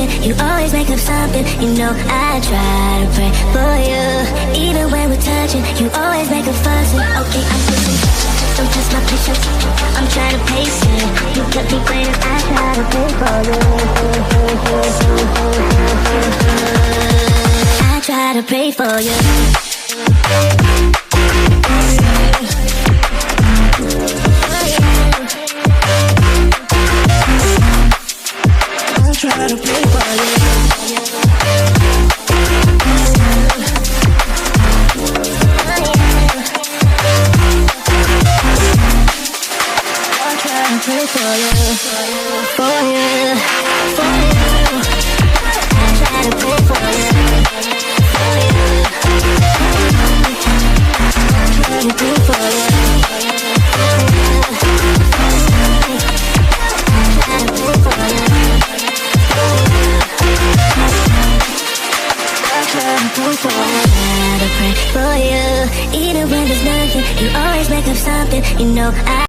nothing, you always make up something. You know I try to pray for you. Even when we're touching, you always make a fussing. Okay, I'm pushing, don't test my patience, I'm trying to pace it. You kept me waiting, I try to pray for you. I try to pray for you. Try to play for you. I'll try to play for you, for you, for you. I'll try to play for you, for you. I'll try to play for you, I'll try to play for you. Pray for you, even when there's nothing, you always make up something. You know I